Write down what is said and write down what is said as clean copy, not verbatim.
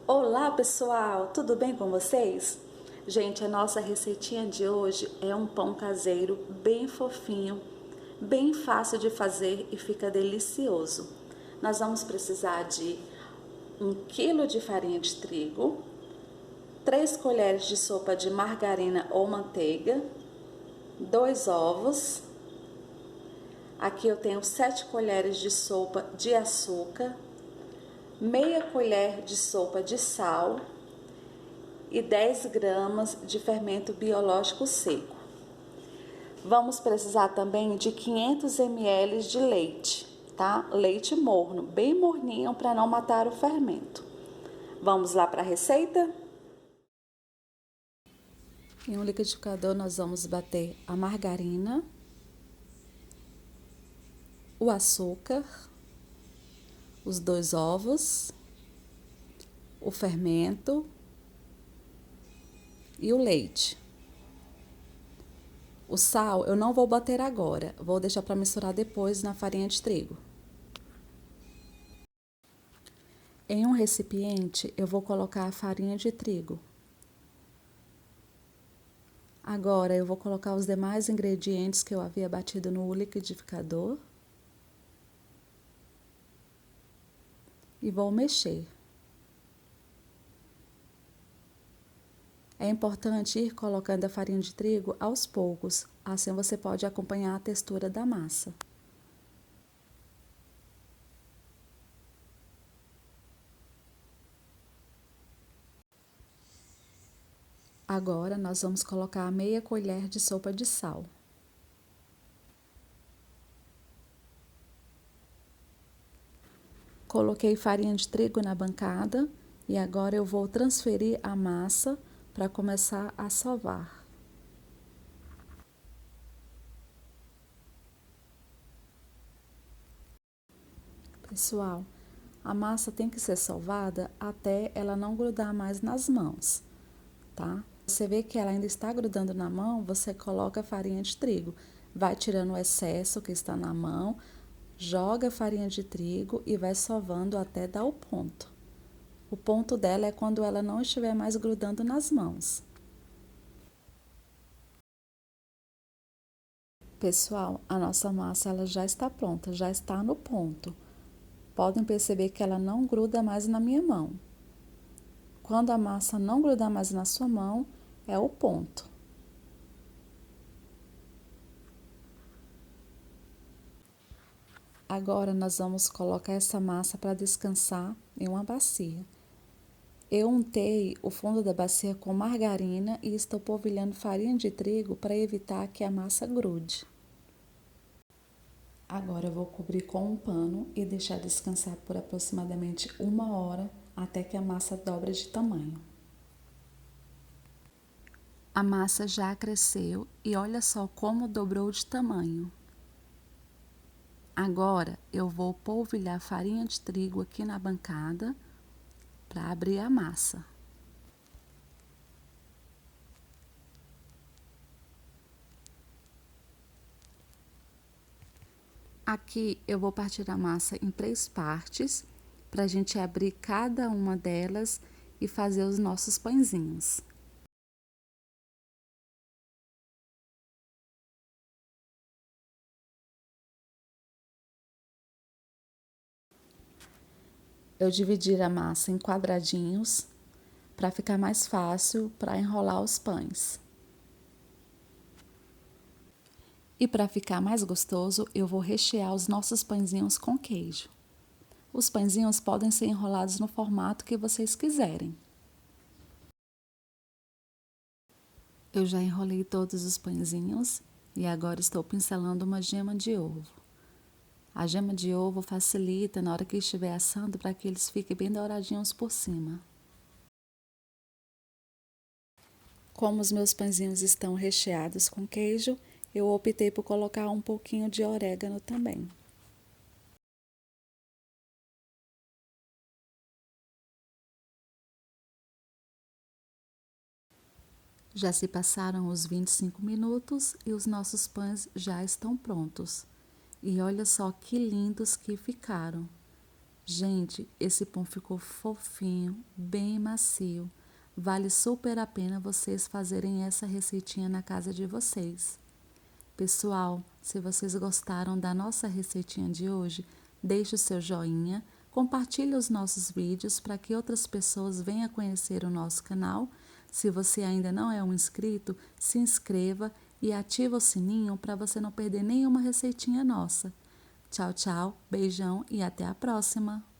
Olá pessoal, tudo bem com vocês? Gente, a nossa receitinha de hoje é um pão caseiro bem fofinho, bem fácil de fazer e fica delicioso. Nós vamos precisar de 1 quilo de farinha de trigo, 3 colheres de sopa de margarina ou manteiga, 2 ovos. Aqui eu tenho 7 colheres de sopa de açúcar, meia colher de sopa de sal e 10 gramas de fermento biológico seco. Vamos precisar também de 500 ml de leite, tá? Leite morno, bem morninho para não matar o fermento. Vamos lá para a receita? Em um liquidificador nós vamos bater a margarina, o açúcar, os 2 ovos, o fermento e o leite. O sal eu não vou bater agora, vou deixar para misturar depois na farinha de trigo. Em um recipiente eu vou colocar a farinha de trigo. Agora eu vou colocar os demais ingredientes que eu havia batido no liquidificador e vou mexer. É importante ir colocando a farinha de trigo aos poucos, assim você pode acompanhar a textura da massa. Agora nós vamos colocar meia colher de sopa de sal. Coloquei farinha de trigo na bancada e agora eu vou transferir a massa para começar a sovar. Pessoal, a massa tem que ser sovada até ela não grudar mais nas mãos, tá? Você vê que ela ainda está grudando na mão, você coloca a farinha de trigo, vai tirando o excesso que está na mão, joga a farinha de trigo e vai sovando até dar o ponto. O ponto dela é quando ela não estiver mais grudando nas mãos. Pessoal, a nossa massa ela já está pronta, já está no ponto. Podem perceber que ela não gruda mais na minha mão. Quando a massa não grudar mais na sua mão, é o ponto. Agora nós vamos colocar essa massa para descansar em uma bacia. Eu untei o fundo da bacia com margarina e estou polvilhando farinha de trigo para evitar que a massa grude. Agora eu vou cobrir com um pano e deixar descansar por aproximadamente 1 hora até que a massa dobre de tamanho. A massa já cresceu e olha só como dobrou de tamanho. Agora eu vou polvilhar farinha de trigo aqui na bancada para abrir a massa. Aqui eu vou partir a massa em 3 partes para a gente abrir cada uma delas e fazer os nossos pãezinhos. Eu dividi a massa em quadradinhos para ficar mais fácil para enrolar os pães. E para ficar mais gostoso, eu vou rechear os nossos pãezinhos com queijo. Os pãezinhos podem ser enrolados no formato que vocês quiserem. Eu já enrolei todos os pãezinhos e agora estou pincelando uma gema de ovo. A gema de ovo facilita na hora que estiver assando para que eles fiquem bem douradinhos por cima. Como os meus pãezinhos estão recheados com queijo, eu optei por colocar um pouquinho de orégano também. Já se passaram os 25 minutos e os nossos pães já estão prontos. E olha só que lindos que ficaram. Gente, esse pão ficou fofinho, bem macio. Vale super a pena vocês fazerem essa receitinha na casa de vocês. Pessoal, se vocês gostaram da nossa receitinha de hoje, deixe o seu joinha, compartilhe os nossos vídeos para que outras pessoas venham conhecer o nosso canal. Se você ainda não é um inscrito, se inscreva e ative o sininho para você não perder nenhuma receitinha nossa. Tchau, tchau, beijão e até a próxima!